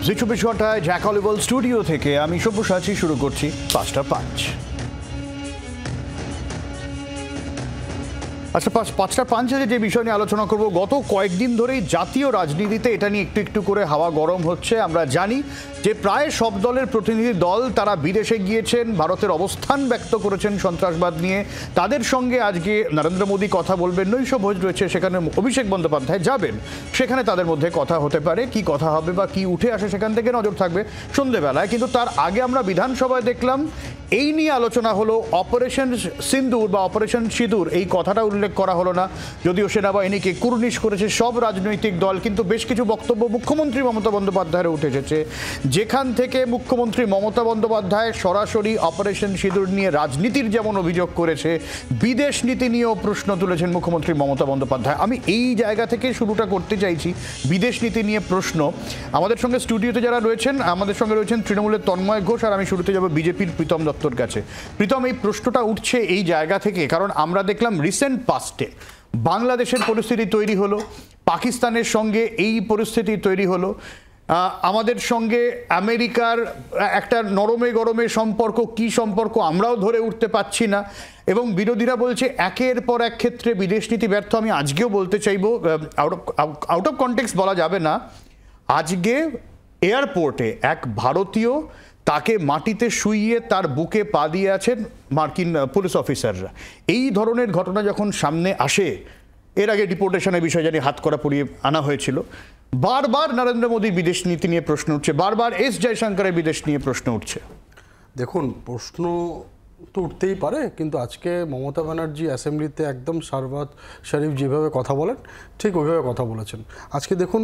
জি24 ঘন্টায় জ্যাকলিবল স্টুডিও থেকে আমি সব্যসাচী শুরু করছি ৫টা ৫। আচ্ছা, ৫টা ৫ যে বিষয় নিয়ে আলোচনা করব, গত কয়েকদিন ধরেই জাতীয় রাজনীতিতে এটা নিয়ে একটু একটু করে হাওয়া গরম হচ্ছে। আমরা জানি যে প্রায় সব দলের প্রতিনিধি দল তারা বিদেশে গিয়েছেন, ভারতের অবস্থান ব্যক্ত করেছেন সন্ত্রাসবাদ নিয়ে। তাদের সঙ্গে আজকে নরেন্দ্র মোদী কথা বলবেন, নৈশভোজ রয়েছে সেখানে, অভিষেক বন্দ্যোপাধ্যায় যাবেন, সেখানে তাদের মধ্যে কথা হতে পারে। কি কথা হবে বা কি উঠে আসে সেখান থেকে নজর থাকবে সন্ধ্যেবেলায়। কিন্তু তার আগে আমরা বিধানসভায় দেখলাম এই নিয়ে আলোচনা হলো, অপারেশন সিন্দুর বা অপারেশন সিঁদুর এই কথাটা উল্লেখ করা হলো না। যদিও সেনাবাহিনীকে কুর্নিশ করেছে সব রাজনৈতিক দল, কিন্তু বেশ কিছু বক্তব্য মুখ্যমন্ত্রী মমতা বন্দ্যোপাধ্যায়ের উঠে এসেছে, যেখান থেকে মুখ্যমন্ত্রী মমতা বন্দ্যোপাধ্যায় সরাসরি অপারেশন সিঁদুর নিয়ে রাজনীতির যেমন অভিযোগ করেছে, বিদেশ নীতি নিয়েও প্রশ্ন তুলেছেন মুখ্যমন্ত্রী মমতা বন্দ্যোপাধ্যায়। আমি এই জায়গা থেকে শুরুটা করতে চাইছি, বিদেশ নীতি নিয়ে প্রশ্ন। আমাদের সঙ্গে স্টুডিওতে যারা রয়েছেন, আমাদের সঙ্গে রয়েছেন তৃণমূলের তন্ময় ঘোষ, আর আমি শুরুতে যাব বিজেপির প্রীতম দত্তর কাছে। প্রীতম, এই প্রশ্নটা উঠছে এই জায়গা থেকে কারণ আমরা দেখলাম রিসেন্ট পাস্টে বাংলাদেশের পরিস্থিতি তৈরি হলো, পাকিস্তানের সঙ্গে এই পরিস্থিতি তৈরি হলো, আমাদের সঙ্গে আমেরিকার একটা নরমে গরমে সম্পর্ক, কি সম্পর্ক আমরাও ধরে উঠতে পারছি না, এবং বিরোধীরা বলছে একের পর এক ক্ষেত্রে বিদেশ নীতি ব্যর্থ। আমি আজকেও বলতে চাইবো, আউট অফ কনটেক্সট বলা যাবে না, আজকে এয়ারপোর্টে এক ভারতীয়, তাকে মাটিতে শুইয়ে তার বুকে পা দিয়ে আছেন মার্কিন পুলিশ অফিসাররা। এই ধরনের ঘটনা যখন সামনে আসে, এর আগে ডিপোর্টেশনের বিষয় জানি হাত করা পরিয়ে আনা হয়েছিল, বারবার নরেন্দ্র মোদীর বিদেশ নীতি নিয়ে প্রশ্ন উঠছে, বারবার এস জয়শঙ্করের বিদেশ নিয়ে প্রশ্ন উঠছে। দেখুন, প্রশ্ন তো উঠতেই পারে, কিন্তু আজকে মমতা ব্যানার্জি অ্যাসেম্বলিতে একদম শাহবাজ শরীফ যেভাবে কথা বলেন ঠিক ওইভাবে কথা বলেছেন। আজকে দেখুন,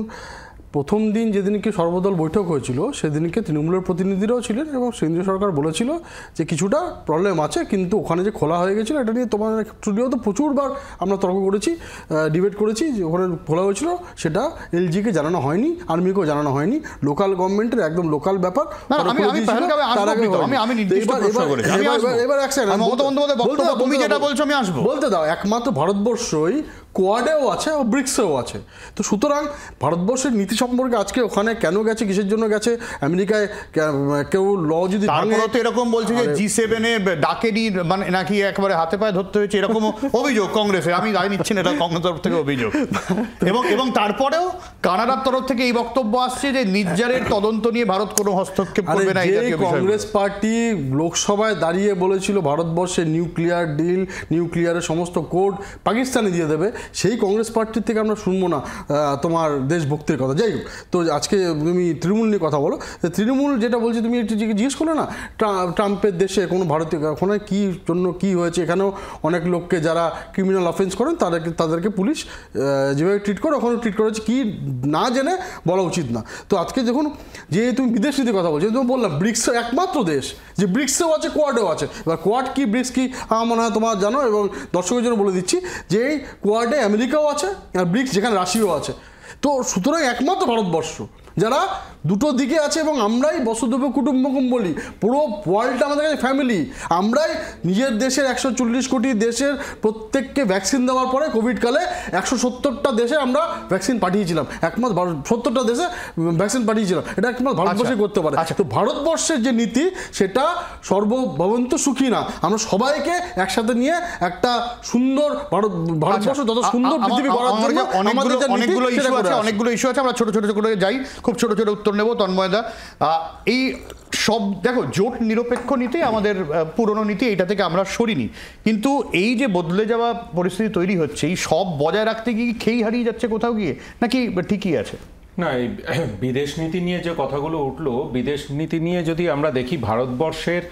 প্রথম দিন যেদিনকে সর্বদল বৈঠক হয়েছিল সেদিনকে তৃণমূলের প্রতিনিধিরাও ছিলেন এবং কেন্দ্রীয় সরকার বলেছিল যে কিছুটা প্রবলেম আছে, কিন্তু ওখানে যে খোলা হয়ে গেছিলো এটা নিয়ে তোমার স্টুডিও তো প্রচুরবার আমরা তর্ক করেছি, ডিবেট করেছি যে ওখানে খোলা হয়েছিল সেটা এলজিকে জানানো হয়নি, আর্মিকেও জানানো হয়নি, লোকাল গভর্নমেন্টের একদম লোকাল ব্যাপার। বলতে দাও, একমাত্র ভারতবর্ষই কোয়াডেও আছে ও ব্রিক্সেও আছে। তো সুতরাং ভারতবর্ষের নীতি সম্পর্কে আজকে ওখানে কেন গেছে, কিসের জন্য গেছে, আমেরিকায় কেউ ল যদি এরকম বলছে যে G7 ডাকেনি, মানে নাকি একেবারে হাতে পায়ে ধরতে হয়েছে, এরকম অভিযোগ কংগ্রেসের। আমি দায় নিচ্ছি না, এটা কংগ্রেস তরফ থেকে অভিযোগ। এবং তারপরেও কানাডার তরফ থেকে এই বক্তব্য আসছে যে নির্জারের তদন্ত নিয়ে ভারত কোনো হস্তক্ষেপ করবে না। কংগ্রেস পার্টি লোকসভায় দাঁড়িয়ে বলেছিল ভারতবর্ষের নিউক্লিয়ার ডিল, নিউক্লিয়ারের সমস্ত কোড পাকিস্তানে দিয়ে দেবে, সেই কংগ্রেস পার্টির থেকে আমরা শুনবো না তোমার দেশভক্তির কথা। যাই হোক, তো আজকে তুমি তৃণমূল নিয়ে কথা বলো। তৃণমূল যেটা বলছে, তুমি একটু জিজ্ঞেস করলে না, ট্রাম্পের দেশে কোনো ভারতীয় ওখানে কী জন্য কী হয়েছে, এখানেও অনেক লোককে যারা ক্রিমিনাল অফেন্স করেন তাদেরকে পুলিশ যেভাবে ট্রিট করে ওখানে ট্রিট করেছে, কি না জেনে বলা উচিত না। তো আজকে দেখুন, যে তুমি বিদেশ নীতির কথা বলছো, তুমি বললাম ব্রিক্স একমাত্র দেশ যে ব্রিক্সেও আছে, কোয়াডেও আছে। এবার কোয়াড কি, ব্রিক্স কি, আমার মনে হয় তোমার জানো, এবং দর্শকের জন্য বলে দিচ্ছি যে এই কোয়াডে আমেরিকাও আছে আর ব্রিক্স যেখানে রাশিয়াও আছে। তো সুতরাং একমাত্র ভারতবর্ষ যারা দুটো দিকে আছে, এবং আমরাই বসুধৈব কুটুম্বকম বলি, পুরো ওয়ার্ল্ডটা আমাদের কাছে ফ্যামিলি। আমরাই নিজের দেশের 140 কোটি দেশের প্রত্যেককে ভ্যাকসিন দেওয়ার পরে কোভিডকালে 170টা দেশে আমরা ভ্যাকসিন পাঠিয়েছিলাম, একমাত্র 70টা দেশে ভ্যাকসিন পাঠিয়েছিলাম। এটা একমাত্র ভারতবর্ষে করতে পারে। তো ভারতবর্ষের যে নীতি সেটা সর্বভবন্ত সুখী না, আমরা সবাইকে একসাথে নিয়ে একটা সুন্দর ভারতবর্ষ যত সুন্দর পৃথিবী গড়ার জন্য অনেকগুলো ইস্যু আছে, আমরা ছোট ছোট করে যাই, খুব ছোট ছোট উত্তর নেব। তন্ময়দা, এই সব দেখো, জোট নিরপেক্ষ নীতি আমাদের পুরনো নীতি, এইটা থেকে আমরা সরিনি, কিন্তু এই যে বদলে যাওয়া পরিস্থিতি তৈরি হচ্ছে, এই সব বজায় রাখতে গিয়ে খেই হারিয়ে যাচ্ছে কোথাও গিয়ে, নাকি ঠিকই আছে? না, এই বিদেশ নীতি নিয়ে যে কথাগুলো উঠলো, বিদেশ নীতি নিয়ে যদি আমরা দেখি, ভারতবর্ষের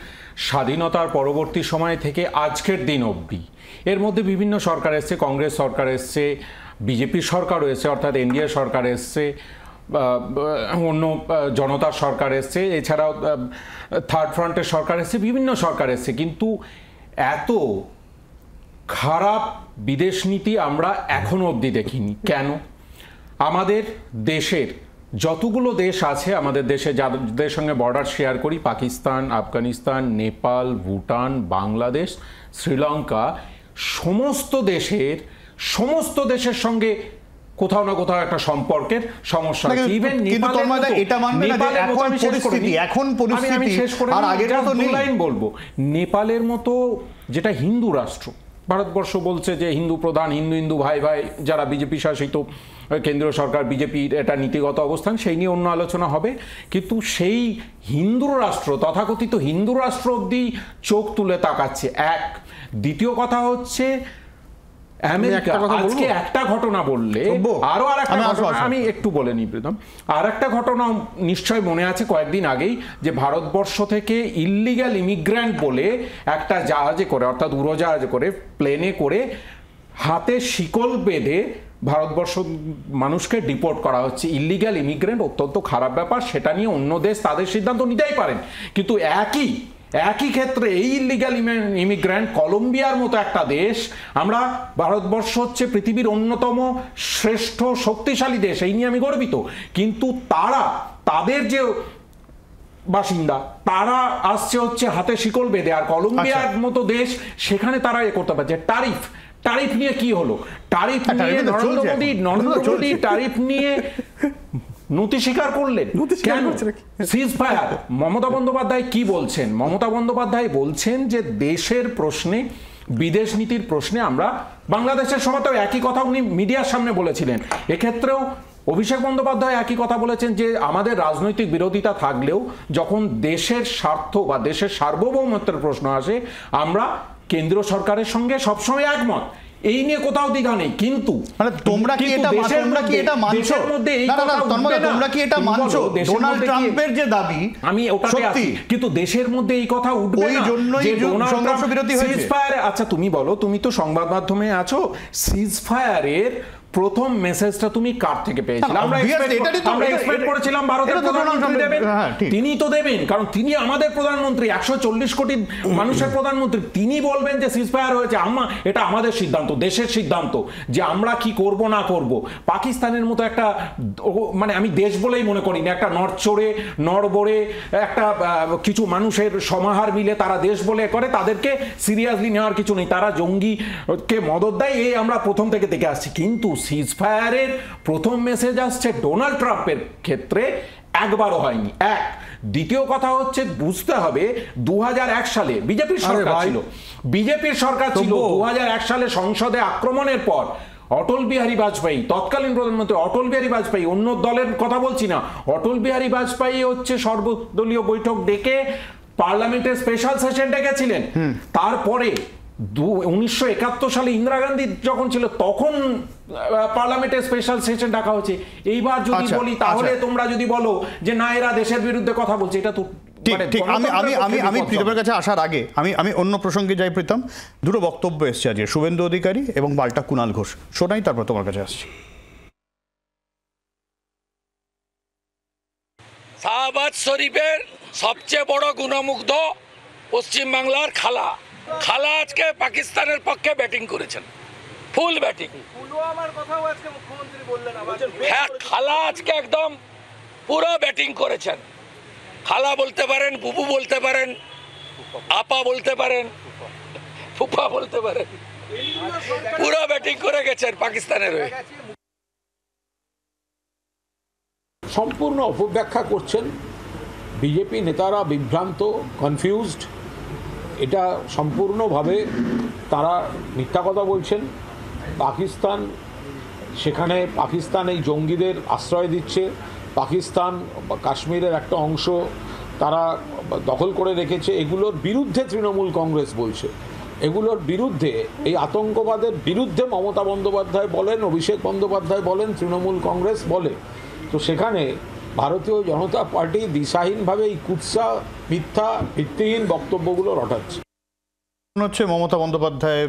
স্বাধীনতার পরবর্তী সময় থেকে আজকের দিন অবধি এর মধ্যে বিভিন্ন সরকার এসছে, কংগ্রেস সরকার এসছে, বিজেপি সরকার এসছে, অর্থাৎ এনডিএ সরকার এসছে, অন্য জনতার সরকার এসছে, এছাড়াও থার্ড ফ্রন্টের সরকার এসছে, বিভিন্ন সরকার এসছে, কিন্তু এত খারাপ বিদেশ নীতি আমরা এখনো অবধি দেখিনি। কেন? আমাদের দেশের যতগুলো দেশ আছে, আমাদের দেশে যাদের সঙ্গে বর্ডার শেয়ার করি, পাকিস্তান, আফগানিস্তান, নেপাল, ভুটান, বাংলাদেশ, শ্রীলঙ্কা, সমস্ত দেশের সঙ্গে কোথাও না কোথাও একটা সম্পর্কের সমস্যা না, আছে। ইভেন কিন্তু তন্ময় দা, এটা মানবে না যে এখন পরিস্থিতি আর আগের মতো নেই। লাইন বলবো, নেপালের মতো যেটা হিন্দু রাষ্ট্র, ভারতবর্ষ বলছে যে হিন্দু প্রধান, হিন্দু হিন্দু ভাই ভাই, যারা বিজেপি শাসিত কেন্দ্রীয় সরকার, বিজেপির এটা নীতিগত অবস্থান, সেই নিয়ে অন্য আলোচনা হবে। কিন্তু সেই হিন্দু রাষ্ট্র, তথাকথিত হিন্দু রাষ্ট্র অবধি চোখ তুলে তাকাচ্ছে। এক, দ্বিতীয় কথা হচ্ছে আমেরিকা আজকে একটা ঘটনা বললে আরো আর একটা ঘটনা আমি একটু বলে নিই প্রীতম। আর একটা ঘটনা নিশ্চয় মনে আছে কয়েকদিন আগেই, যে ভারতবর্ষ থেকে ইল্লিগ্যাল ইমিগ্র্যান্ট বলে একটা জাহাজে করে, অর্থাৎ উড়োজাহাজে করে, প্লেনে করে হাতে শিকল বেঁধে ভারতবর্ষ মানুষকে ডিপোর্ট করা হচ্ছে। ইল্লিগ্যাল ইমিগ্রেন্ট অত্যন্ত খারাপ ব্যাপার, সেটা নিয়ে অন্য দেশ তাদের সিদ্ধান্ত নিতেই পারেন, কিন্তু একই ক্ষেত্রে এই ইল্লিগ্যাল ইমিগ্রেন্ট কলম্বিয়ার মতো একটা দেশ, আমরা ভারতবর্ষ হচ্ছে পৃথিবীর অন্যতম শ্রেষ্ঠ শক্তিশালী দেশ, এই নিয়ে আমি গর্বিত, কিন্তু তাদের যে বাসিন্দা তারা আসছে হচ্ছে হাতে শিকল বেঁধে, আর কলম্বিয়ার মতো দেশ সেখানে তারা করতে পারছে। টারিফ নিয়ে কি হলো? টারিফ নিয়ে নরেন্দ্র মোদী টারিফ নিয়ে নতি স্বীকার করলেন কেন? সিজ ফায়ার। মমতা বন্দ্যোপাধ্যায় কি বলছেন? মমতা বন্দ্যোপাধ্যায় বলছেন যে দেশের প্রশ্নে, বিদেশ নীতির প্রশ্নে আমরা, বাংলাদেশের সময় তো একই কথা উনি মিডিয়ার সামনে বলেছিলেন, এক্ষেত্রেও অভিষেক বন্দ্যোপাধ্যায় একই কথা বলেছেন যে আমাদের রাজনৈতিক বিরোধিতা থাকলেও যখন দেশের স্বার্থ বা দেশের সার্বভৌমত্বের প্রশ্ন আসে আমরা কেন্দ্রীয় সরকারের সঙ্গে সবসময় একমত, এই নিয়ে কোথাও দ্বিধা নেই। কিন্তু তোমরা কি এটা মানছো? তোমরা কি এটা মানছো? ডোনাল্ড ট্রাম্পের যে দাবি, আমি ওটাতে আছি, কিন্তু দেশের মধ্যে এই কথা উঠবে না যে ডোনাল্ড ট্রাম্প সিজ ফায়ার। আচ্ছা তুমি বলো, তুমি তো সংবাদ মাধ্যমে আছো, সিজ ফায়ারের প্রথম মেসেজটা তুমি কার থেকে পেয়েছিলে? আমরা এক্সপেক্ট করেছিলাম ভারতের প্রধানমন্ত্রী দেবেন, তিনি তো দেবেন, কারণ তিনি আমাদের প্রধানমন্ত্রী, 140 কোটি মানুষের প্রধানমন্ত্রী, তিনি বলবেন যে সিজফায়ার হয়েছে, এটা আমাদের সিদ্ধান্ত, দেশের সিদ্ধান্ত যে আমরা কি করব না করব। পাকিস্তানের মতো একটা, মানে আমি দেশ বলেই মনে করি না, একটা নড়বড়ে একটা কিছু মানুষের সমাহার মিলে তারা দেশ বলে করে, তাদেরকে সিরিয়াসলি নেওয়ার কিছু নেই, তারা জঙ্গিকে মদত দেয়, এই আমরা প্রথম থেকে দেখে আসছি। কিন্তু সিজফায়ারের প্রথম মেসেজ আসছে ডোনাল্ড ট্রাম্পের ক্ষেত্রে একবারও হয়নি। দ্বিতীয় কথা হচ্ছে বুঝতে হবে 2001 সালে বিজেপির সরকার ছিল 2001 সালে সংসদে আক্রমণের পর অটল বিহারী বাজপেয়ী, তৎকালীন প্রধানমন্ত্রী অটল বিহারী বাজপেয়ী, অন্য দলের কথা বলছি না, অটল বিহারী বাজপেয়ী হচ্ছে সর্বদলীয় বৈঠক ডেকে পার্লামেন্টের স্পেশাল সেশন ডেকেছিলেন। তারপরে 1971 সালে ইন্দিরা গান্ধী যখন ছিল তখন পার্লামেন্টের স্পেশাল সেশন ডাকা হয়েছে। এইবার যদি বলি তাহলে তোমরা যদি বলো যে না এরা দেশের বিরুদ্ধে কথা বলছে, এটা তো ঠিক। আমি প্রীতমের কাছে আসার আগে আমি অন্য প্রসঙ্গে যাই। প্রীতম, দুটো বক্তব্য এসছে আজকে, শুভেন্দু অধিকারী এবং পাল্টা কুণাল ঘোষ, শোনাই তারপর তোমার কাছে আসছি। শাহবাজ শরীফের সবচেয়ে বড় গুণমুগ্ধ পশ্চিমবাংলার খালা আজকে পাকিস্তানের পক্ষে ব্যাটিং করেছেন, ফুল ব্যাটিং। হ্যাঁ, খালা আজকে একদম পুরো ব্যাটিং করেছেন। খালা বলতে পারেন, বুবু বলতে পারেন, আপা বলতে পারেন, ফুফা বলতে পারেন, পুরো ব্যাটিং করে গেছেন পাকিস্তানের হয়ে। সম্পূর্ণ অপব্যাখ্যা করছেন বিজেপি নেতারা, বিভ্রান্ত, কনফিউজড। এটা সম্পূর্ণভাবে তারা মিথ্যা কথা বলছেন। পাকিস্তান এই জঙ্গিদের আশ্রয় দিচ্ছে। পাকিস্তান কাশ্মীরের একটা অংশ তারা দখল করে রেখেছে। এগুলোর বিরুদ্ধে তৃণমূল কংগ্রেস বলছে, এগুলোর বিরুদ্ধে, এই আতঙ্কবাদের বিরুদ্ধে মমতা বন্দ্যোপাধ্যায় বলেন, অভিষেক বন্দ্যোপাধ্যায় বলেন, তৃণমূল কংগ্রেস বলে। তো সেখানে ভারতীয় জনতা পার্টি দিশাহীনভাবে এই কুৎসা, মিথ্যা, ভিত্তিহীন বক্তব্যগুলো রটাচ্ছে। হচ্ছে মমতা বন্দ্যোপাধ্যায়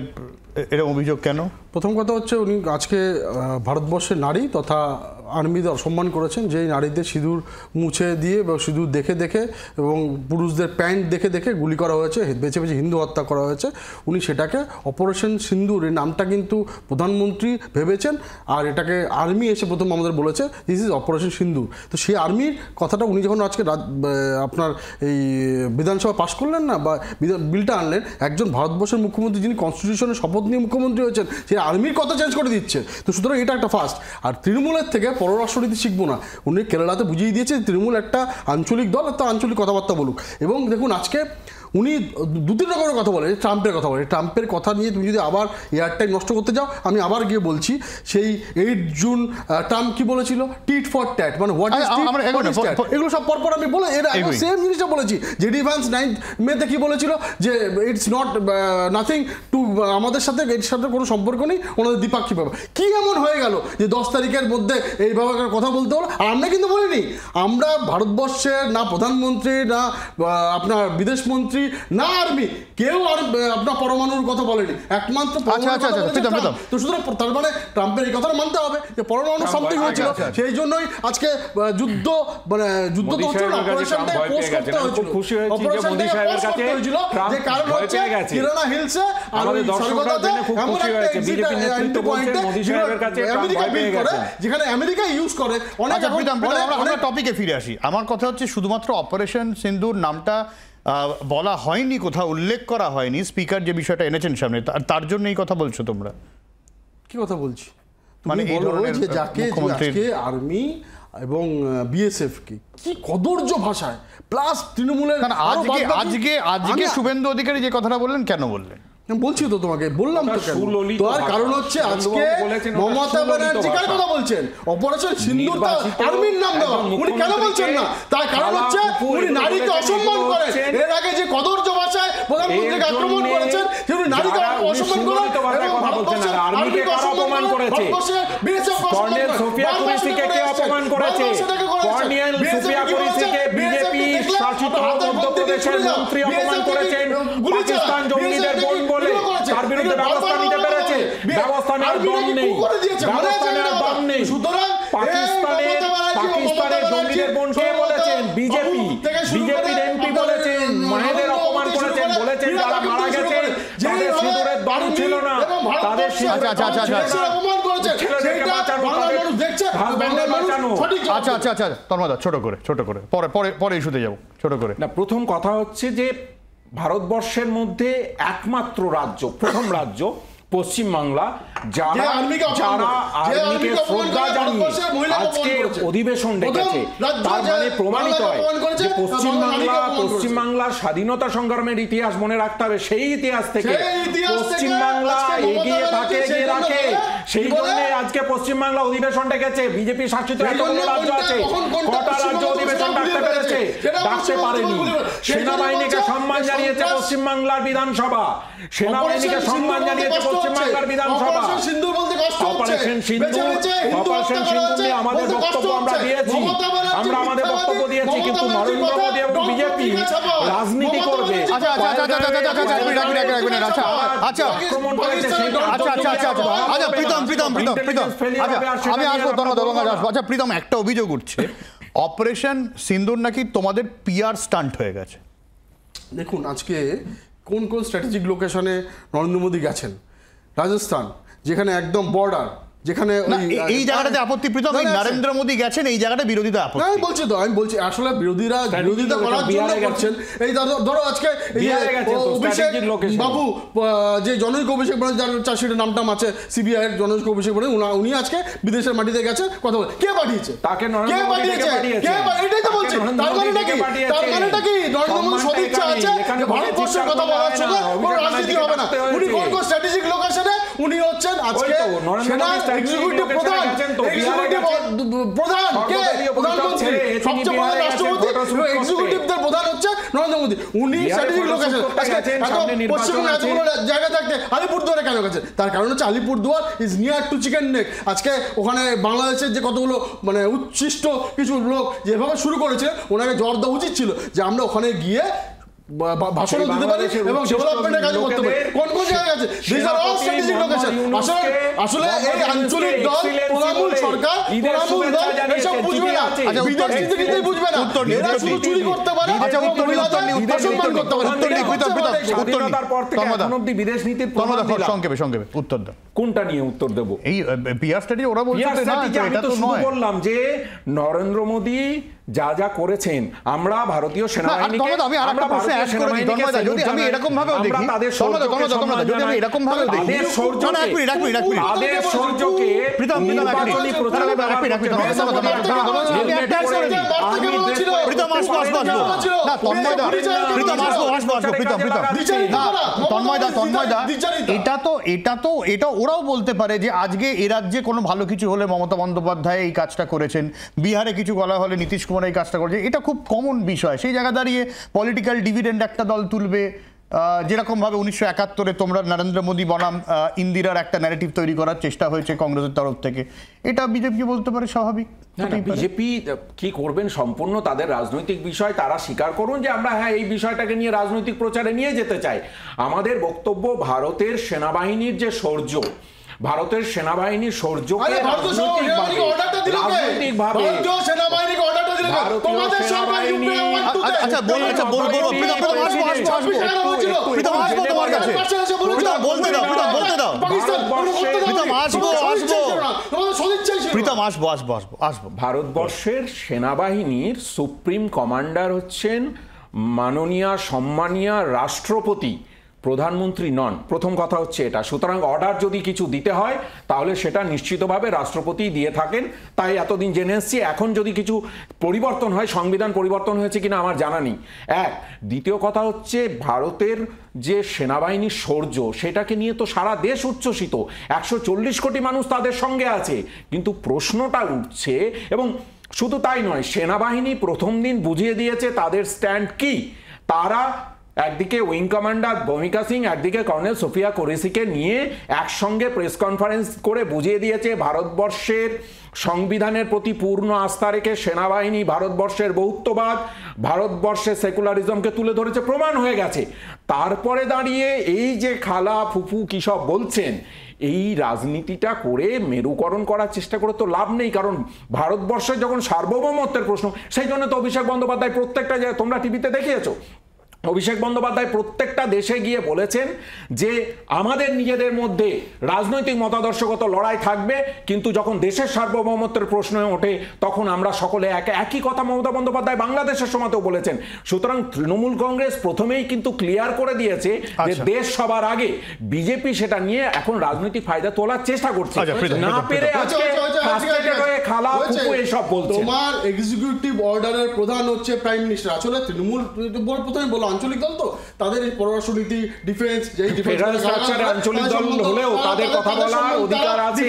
এরকম অভিযোগ কেন? প্রথম কথা হচ্ছে উনি আজকে ভারতবর্ষের নারী তথা আর্মিদের অসম্মান করেছেন, যেই নারীদের সিঁদুর মুছে দিয়ে বা সিঁদুর দেখে দেখে এবং পুরুষদের প্যান্ট দেখে দেখে গুলি করা হয়েছে, বেছে বেছে হিন্দু হত্যা করা হয়েছে, উনি সেটাকে অপারেশন সিন্দুর, এই নামটা কিন্তু প্রধানমন্ত্রী ভেবেছেন, আর এটাকে আর্মি এসে প্রথম আমাদের বলেছে দিস ইজ অপারেশন সিন্দুর। তো সেই আর্মির কথাটা উনি যখন আজকে আপনার এই বিধানসভা পাশ করলেন না, বা বিলটা আনলেন, একজন ভারতবর্ষের মুখ্যমন্ত্রী যিনি কনস্টিটিউশনের শপথ নিয়ে মুখ্যমন্ত্রী হয়েছেন, সেই আর্মির কথা চেঞ্জ করে দিচ্ছে। তো সুতরাং এটা একটা ফার্স্ট। আর তৃণমূলের থেকে পররাষ্ট্রনীতি শিখবো না, উনি কেরালাতে বুঝিয়ে দিয়েছে তৃণমূল একটা আঞ্চলিক দল, একটা আঞ্চলিক কথাবার্তা বলুক। এবং দেখুন আজকে উনি দু তিন রকমের কথা বলে, ট্রাম্পের কথা বলে, ট্রাম্পের কথা নিয়ে তুমি যদি আবার এয়ার টাইম নষ্ট করতে যাও, আমি আবার গিয়ে বলছি সেই 8 জুন ট্রাম্প কি বলেছিল, টিট ফর ট্যাট, মানে হোয়াট ইজ টিট, এগুলো সব পরপর আমি বলে এর আগে সেম জিনিসটা বলেছি। জেডি ভ্যান্স 9 মেতে কি বলেছিল, যে ইটস নট নাথিং টু, আমাদের সাথে এর সাথে কোনো সম্পর্ক নেই, ওনাদের দ্বিপাক্ষিক ব্যাপার। কি এমন হয়ে গেল যে 10 তারিখের মধ্যে এইভাবে কথা বলতে হলো? আর আমরা কিন্তু বলিনি, আমরা ভারতবর্ষের না প্রধানমন্ত্রী, না আপনার বিদেশ মন্ত্রী, না আর্মি, কেউ আর আপনার পরমাণুর কথা বলেনি, একমাত্র তো সুতরাং তার মানে ট্রাম্পের এই কথাটা মানতে হবে যে পরমাণু সামথিং হয়েছিল, সেই জন্যই আজকে যুদ্ধ, মানে যুদ্ধ তো হচ্ছিল না, অপারেশনটা পোস্ট করতে হয়েছিল, অপারেশনটা পোস্ট করতে হয়েছিল, যে কারণ হচ্ছে কিরানা হিলসে আর ওই স্বর্গদাতে এমন একটা এন্ট্রি পয়েন্টে আমেরিকা বিল্ড করে, যেখানে আমেরিকা ইউজ করে অনেক। আমরা টপিকে ফিরে আসি। আমার কথা হচ্ছে শুধুমাত্র অপারেশন সিন্দুর নামটা বলা হয়নি, কোথাও উল্লেখ করা হয়নি, স্পিকার যে বিষয়টা এনেছেন সামনে, তার জন্য এই কথা বলছো তোমরা? কি কথা বলছি? মানে এই ধরনের যে যাকে আজকে আর্মি এবং বিএসএফ কি কদর্য ভাষায়, প্লাস তৃণমূলের আজকে শুভেন্দু অধিকারী যে কথাটা বললেন, কেন বললেন? বলছি তো তোমাকে, বললাম তো কেন। তার কারণ হচ্ছে আজকে মমতা ব্যানার্জি কার কথা বলছেন, অপারেশন সিন্দুর আর্মির নাম দেওয়া, উনি কেন বলছেন না? তার কারণ হচ্ছে উনি নারীকে অসম্মান করেন। এর আগে যে কদর্য ভাষায় প্রধানমন্ত্রীকে আক্রমণ করেছেন, যে উনি নারীকে অসম্মান করেন এবং ভারতবর্ষের আর্মিকে অসম্মান করেছে, বিএসএফ কর্নেল সোফিয়া কুরেশিকে কে অপমান করেছে, কর্নেল সোফিয়া কুরেশিকে বিজেপি শাসিত মধ্যপ্রদেশের মন্ত্রী অপমান করেছেন, পাকিস্তান জঙ্গিদের বোন বলে তার বিরুদ্ধে ব্যবস্থা নিতে পেরেছে, ব্যবস্থা নেওয়ার দম নেই, ব্যবস্থা নেওয়ার দম নেই। পাকিস্তানের জঙ্গিদের বোন কে বলেছেন? বিজেপির এমপি বলেছেন, মায়েদের অপমান করেছেন, বলেছেন যারা মারা গেছে তাদের সিঁদুরের দম ছিল না, তাদের ছোট করে পরে ইস্যুতে যাবো, ছোট করে। না, প্রথম কথা হচ্ছে যে ভারতবর্ষের মধ্যে একমাত্র রাজ্য, প্রথম রাজ্য পশ্চিমবাংলা, যারা আর্মিকে শ্রদ্ধা জানিয়ে আজকে অধিবেশন ডেকেছে, তার মানে প্রমাণিত হয় যে পশ্চিমবাংলার স্বাধীনতা সংগ্রামের ইতিহাস মনে রাখতে হবে। সেই ইতিহাস থেকে পশ্চিমবাংলা এগিয়ে থাকে, এগিয়ে রাখে, সেই জন্য আজকে পশ্চিমবাংলা অধিবেশন ডেকেছে। বিজেপি শাসিত এতগুলো রাজ্য আছে, কটা রাজ্য অধিবেশন ডাকতে পেরেছে? ডাকতে পারেনি। সেনাবাহিনীকে সম্মান জানিয়েছে পশ্চিমবাংলার বিধানসভা, সেনাবাহিনীকে সম্মান জানিয়েছে পশ্চিমবাংলার বিধানসভা। অপারেশন সিন্দুর নিয়ে আমাদের বক্তব্য আমরা দিয়েছি, আমরা আমাদের বক্তব্য দিয়েছি, কিন্তু নরেন্দ্র মোদী এবং বিজেপি রাজনীতি করবে। প্রীতম, একটা অভিযোগ উঠছে, অপারেশন সিন্দুর নাকি তোমাদের পিআর স্টান্ট হয়ে গেছে। দেখুন আজকে কোন কোন স্ট্র্যাটেজিক লোকেশনে নরেন্দ্র মোদী গেছেন। রাজস্থান, যেখানে একদম বর্ডার, যেখানে এই জায়গাটাতে আপত্তি। প্রীতম, নরেন্দ্র মোদী গেছেন, এই জায়গাটা বিরোধিতা আপত্তি। আমি বলছি আসলে বিরোধিতা করার জন্য করছেন। এই ধরো আজকে অভিষেক বাবু, যে জনৈক অভিষেক ব্যানার্জি, যার চার্জশিটের নামটাম আছে সিবিআই এর জনৈক অভিষেক ব্যানার্জি, উনি আজকে বিদেশের মাটিতে গেছে কথা বলে। কে পাঠিয়েছে? এটাই তো বলছি। তার মানেটা কি নরেন্দ্র মোদী সদিচ্ছা আছে যে ভারতবর্ষের কথা বলার জন্য কোনো রাজনীতি হবে না। উনি কোন কোন স্ট্র্যাটেজিক লোকেশনে উনি হচ্ছেন আজকে সেনা এক্সিকিউটিভ প্রধান, কে? প্রধানমন্ত্রী, সবচেয়ে বড় রাষ্ট্রপতি, এক্সিকিউটিভদের প্রধান হচ্ছে নরেন্দ্র মোদী। উনি স্ট্র্যাটেজিক লোকেশন পশ্চিমবঙ্গে এতগুলো জায়গা থাকতে আলিপুরদুয়ারে কেন গেছে? তার কারণ হচ্ছে Alipurduar is near to chicken neck. আজকে ওখানে বাংলাদেশের যে কতগুলো মানে উচ্ছিষ্ট কিছু লোক যেভাবে শুরু করেছে, ওনাকে জোর দেওয়া উচিত ছিল যে আমরা ওখানে গিয়ে ভাষণ দিতে পারি এবং ডেভেলপমেন্টের কাজ করতে পারি। কোন কোন জায়গায় আছে। These are all strategic location. আসলে এই আঞ্চলিক দল তৃণমূল সরকার তৃণমূল দল এসব বুঝবে না, বিদেশ নীতি কিছুই বুঝবে না, এরা শুধু চুরি করতে পারে, অসম্মান করতে পারে। স্বাধীনতার পর থেকে এখন অবধি বিদেশ নীতির সংক্ষেপে উত্তর দাও। কোনটা নিয়ে উত্তর দেবো? এই পিআর স্ট্র্যাটেজি ওরা বলছে পিআর স্ট্র্যাটেজি আমি তো শুধু বললাম যে নরেন্দ্র মোদী যা যা করেছেন, আমরা ভারতীয় সেনাবাহিনীকে আমি আরেকটা প্রশ্ন অ্যাড করে দিই তন্ময়দা, যদি আমি এরকম ভাবেও দেখি যদি আমি এরকম ভাবেও দেখি তাদের সৌর্যকে নির্বাচনী প্রচারে এটা ওরাও বলতে পারে যে আজকে এ রাজ্যে কোনো ভালো কিছু হলে মমতা বন্দ্যোপাধ্যায় এই কাজটা করেছেন, বিহারে কিছু বলা হলে নীতিশ কুমার এই কাজটা করেছে, এটা খুব কমন বিষয়। সেই জায়গা দাঁড়িয়ে পলিটিক্যাল ডিভিডেন্ড একটা দল তুলবে, যেরকম ভাবে 1971-এ তোমরা নরেন্দ্র মোদী বনাম ইন্দিরার একটা ন্যারেটিভ তৈরি করার চেষ্টা হয়েছে কংগ্রেসের তরফ থেকে, এটা বিজেপি বলতে পারে স্বাভাবিক। বিজেপি কি করবেন সম্পূর্ণ তাদের রাজনৈতিক বিষয়, তারা স্বীকার করুন যে আমরা এই বিষয়টাকে নিয়ে রাজনৈতিক প্রচারে নিয়ে যেতে চাই। আমাদের বক্তব্য ভারতের সেনাবাহিনীর যে শৌর্য, ভারতের সেনাবাহিনীর শৌর্যকে রাজনৈতিকভাবে ভারতবর্ষের সেনাবাহিনীর সুপ্রিম কমান্ডার হচ্ছেন মাননীয় সম্মানীয় রাষ্ট্রপতি, প্রধানমন্ত্রী নন। প্রথম কথা হচ্ছে এটা। সুতরাং অর্ডার যদি কিছু দিতে হয় তাহলে সেটা নিশ্চিতভাবে রাষ্ট্রপতি দিয়ে থাকেন, তাই এতদিন জেনে এসেছি। এখন যদি কিছু পরিবর্তন হয়, সংবিধান পরিবর্তন হয়েছে কিনা আমার জানা নেই। এক, দ্বিতীয় কথা হচ্ছে ভারতের যে সেনাবাহিনীর শৌর্য, সেটাকে নিয়ে তো সারা দেশ উচ্ছ্বসিত, 140 কোটি মানুষ তাদের সঙ্গে আছে। কিন্তু প্রশ্নটা উঠছে, এবং শুধু তাই নয়, সেনাবাহিনী প্রথম দিন বুঝিয়ে দিয়েছে তাদের স্ট্যান্ড কি। তারা একদিকে উইং কমান্ডার ভূমিকা সিং, একদিকে কর্নেল সোফিয়া কুরেশিকে নিয়ে একসঙ্গে প্রেস কনফারেন্স করে বুঝিয়ে দিয়েছে ভারতবর্ষের সংবিধানের প্রতি পূর্ণ আস্থা রেখে সেনাবাহিনী ভারতবর্ষের বহুত্ববাদ, ভারতবর্ষের সেকুলারিজমকে তুলে ধরেছে, প্রমাণ হয়ে গেছে। তারপরে দাঁড়িয়ে এই যে খালা ফুফু কী সব বলছেন, এই রাজনীতিটা করে মেরুকরণ করার চেষ্টা করে তো লাভ নেই। কারণ ভারতবর্ষের যখন সার্বভৌমত্বের প্রশ্ন, সেই জন্য তো অভিষেক বন্দ্যোপাধ্যায় প্রত্যেকটা, তোমরা টিভিতে দেখিয়েছো, অভিষেক বন্দ্যোপাধ্যায় প্রত্যেকটা দেশে গিয়ে বলেছেন যে আমাদের নিজেদের মধ্যে রাজনৈতিক মতাদর্শগত লড়াই থাকবে, কিন্তু যখন দেশের সার্বভৌমত্বের প্রশ্ন ওঠে তখন আমরা সকলে একই কথা মমতা বন্দ্যোপাধ্যায় বাংলাদেশের সময়তেও বলেছেন। সুতরাং তৃণমূল কংগ্রেস প্রথমেই কিন্তু ক্লিয়ার করে দিয়েছে যে দেশ সবার আগে। বিজেপি সেটা নিয়ে এখন রাজনৈতিক ফায়দা তোলার চেষ্টা করছে, না পেরে আজকে খালা ফুফু এসব বলছে। তোমার এক্সিকিউটিভ অর্ডারের প্রধান হচ্ছে প্রাইম মিনিস্টার। আসলে তৃণমূল প্রথমে বলো আঞ্চলিক দল, তো তাদের পররাষ্ট্র নীতি, ডিফেন্স, যেই ফেডারেল স্ট্রাকচারে আঞ্চলিক দল হলেও তাদের কথা বলার অধিকার আছে।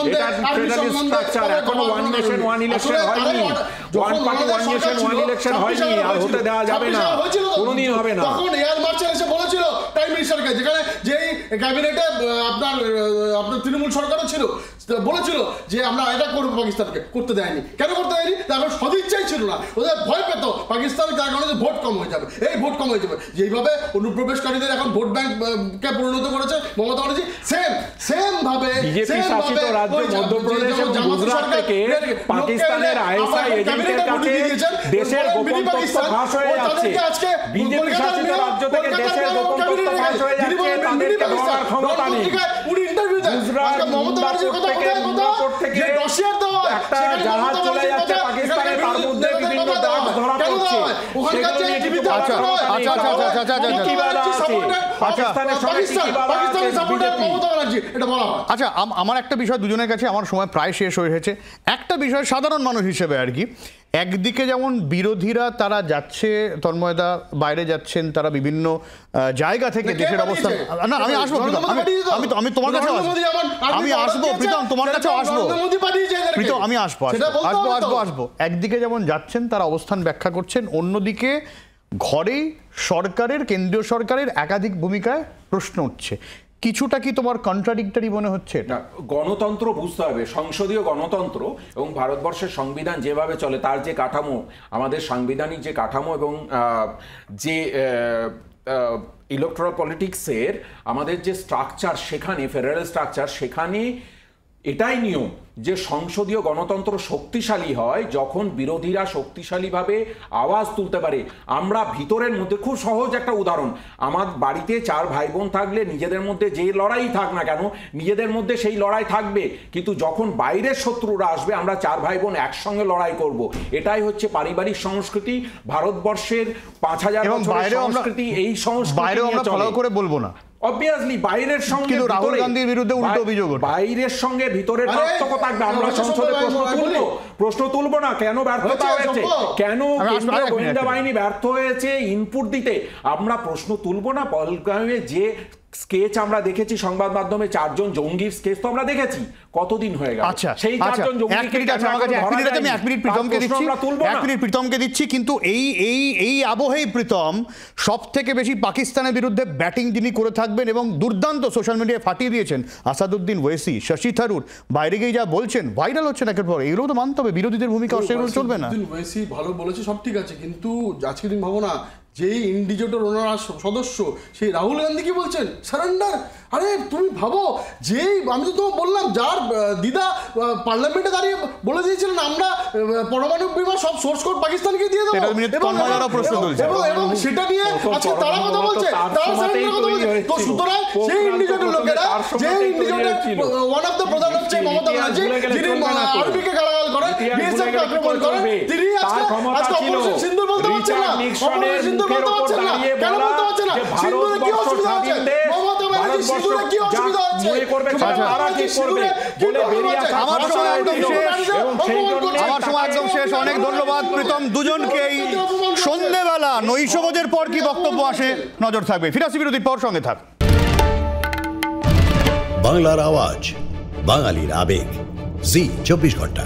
এটা ফেডারেল স্ট্রাকচার, এখনো ওয়ান নেশন ওয়ান ইলেকশন হয়নি, one party one nation one election হয়নি, আর হতে দেওয়া যাবে না, কোনোদিন হবে না। তখন এয়ার মার্শাল এসে বলেছিল প্রাইম মিনিস্টারকে, যেখানে যেই ক্যাবিনেটে আপনার তৃণমূল সরকারও ছিল, বলেছিল যে আমরা এটা করবো, পাকিস্তানকে করতে দেয়নি। কেন করতে দেয়নি? তারপর সদিচ্ছাই ছিল না, ওদের ভয় পেত পাকিস্তান, তার কারণে ভোট কম হয়ে যাবে, এই ভোট কম হয়ে যাবে। যেইভাবে অনুপ্রবেশকারীদের এখন ভোট ব্যাংকে পরিণত করেছে মমতা ব্যানার্জি, সেম ভাবে বিজেপি শাসিত রাজ্য মধ্যপ্রদেশ এবং গুজরাট থেকে পাকিস্তানের আইএসআই এজেন্টের কাছে দেশের গোপন তথ্য ফাঁস হয়ে যাচ্ছে। বিজেপি শাসিত রাজ্য থেকে দেশের গোপন তথ্য ফাঁস হয়ে যাচ্ছে, তাদেরকে ধরার ক্ষমতা নেই। গুজরাট থেকে একটা জাহাজ চলে যাচ্ছে পাকিস্তানে, তার মধ্যে বিভিন্ন ড্রাগস ধরা পড়ছে। আচ্ছা, আমার একটা বিষয় দুজনের কাছে, আমার সময় প্রায় শেষ হয়ে গেছে। একটা বিষয় সাধারণ মানুষ হিসেবে আর কি, একদিকে যেমন বিরোধীরা তারা যাচ্ছে, তন্ময়দা বাইরে যাচ্ছেন, তারা বিভিন্ন জায়গা থেকে দেশের অবস্থা, না আমি আসবো, আমি তোমার কাছে আমি আসবো, প্রীতম তোমার কাছে আসবো, প্রীতম আমি আসবো। একদিকে যেমন যাচ্ছেন তারা অবস্থান ব্যাখ্যা করছেন, অন্যদিকে ঘরেই সরকারের, কেন্দ্রীয় সরকারের একাধিক ভূমিকায় প্রশ্ন উঠছে। কিছুটা কি তোমার কন্ট্রাডিক্টরি মনে হচ্ছে? গণতন্ত্র বুঝতে হবে, সংসদীয় গণতন্ত্র এবং ভারতবর্ষের সংবিধান যেভাবে চলে, তার যে কাঠামো, আমাদের সাংবিধানিক যে কাঠামো এবং যে ইলেকট্রাল পলিটিক্সের আমাদের যে স্ট্রাকচার, সেখানে ফেডারেল স্ট্রাকচার, সেখানে এটাই নিয়ম যে সংসদীয় গণতন্ত্র শক্তিশালী হয় যখন বিরোধীরা শক্তিশালীভাবে আওয়াজ তুলতে পারে। আমরা ভিতরের মধ্যে, খুব সহজ একটা উদাহরণ, আমার বাড়িতে 4 ভাই বোন থাকলে নিজেদের মধ্যে যে লড়াই থাক না কেন, নিজেদের মধ্যে সেই লড়াই থাকবে, কিন্তু যখন বাইরের শত্রুরা আসবে আমরা 4 ভাই বোন একসঙ্গে লড়াই করব। এটাই হচ্ছে পারিবারিক সংস্কৃতি। ভারতবর্ষের 5000 বছরের সংস্কৃতি, এই সংস্কৃতি বাইরেও আমরা ফলো করে বলবো না। অবভিয়াসলি বাইরের সঙ্গে, কিন্তু রাহুল গান্ধীর বিরুদ্ধে উল্টো অভিযোগ ওঠে। বাইরের সঙ্গে ভিতরের পার্থক্য থাকবে। আমরা সংসদে প্রশ্ন তুলবো না কেন ব্যর্থতা হয়েছে, কেন কেন্দ্রীয় গোয়েন্দা বাহিনী ব্যর্থ হয়েছে ইনপুট দিতে, আমরা প্রশ্ন তুলবো না। পহলগামে যে স্কেচ আমরা দেখেছি সংবাদ মাধ্যমে, 4 জন জঙ্গির স্কেচ তো আমরা দেখেছি, কতদিন হয়ে গেল। আচ্ছা, সেই 4 জন জঙ্গিকে আমি 1 মিনিট প্রীতমকে দিচ্ছি, 1 মিনিট প্রীতমকে দিচ্ছি। কিন্তু এই আবহেই প্রীতম সব থেকে বেশি পাকিস্তানের বিরুদ্ধে ব্যাটিং যিনি করে থাকবেন এবং দুর্দান্ত সোশ্যাল মিডিয়ায় ফাটিয়ে দিয়েছেন, আসাদুদ্দিন ওয়েসি, শশী থারুর, বাইরে গিয়ে যা বলছেন ভাইরাল হচ্ছে একের পর। এগুলো তো মানতে হবে, বিরোধীদের ভূমিকা অস্বীকার চলবে না। ওয়েসি ভালো বলেছে, সব ঠিক আছে, কিন্তু আজকে তুমি ভাবো না যেই ইন্ডিজোটের ওনারা সদস্য সেই রাহুল গান্ধী কি বলছেন, সারেন্ডার। আরে তুমি ভাবো, যেই আমি তো তোমাকে বললাম, যার দিদা পার্লামেন্টে দাঁড়িয়ে বলে দিয়েছিলেন আমরা পরমাণু বিমান সব সোর্স কোড পাকিস্তানকে দিয়ে দেবো, এবং সেটা নিয়ে আজকে তারা কথা বলছে, তারা সারেন্ডার কথা বলছে। তো সুতরাং সেই ইন্ডিজোটের লোকেরা, যে ইন্ডিজোটের ওয়ান অফ দ্য প্রধান হচ্ছে মমতা ব্যানার্জি, যিনি আর্মিকে গালাগাল করেন, বিএসএফকে আক্রমণ করেন, তিনি আজকে অপারেশন সিন্দুর বলতে পারছেন না, অপারেশন সিন্দুর বলতে পারছেন না। কেন বলতে পারছেন না? সিন্দুরে কি অসুবিধা আছে? মমতা ব্যানার্জি সিন্দুরে কি অসুবিধা আছে? আমার সময় একদম শেষ। অনেক ধন্যবাদ প্রীতম দুজনকেই। সন্ধ্যেবেলা নৈশভোজের পর কি বক্তব্য আসে নজর থাকবে। ফিরাসি বিরতির পর সঙ্গে থাক। বাংলার আওয়াজ, বাঙালির আবেগ, জি 24 ঘন্টা।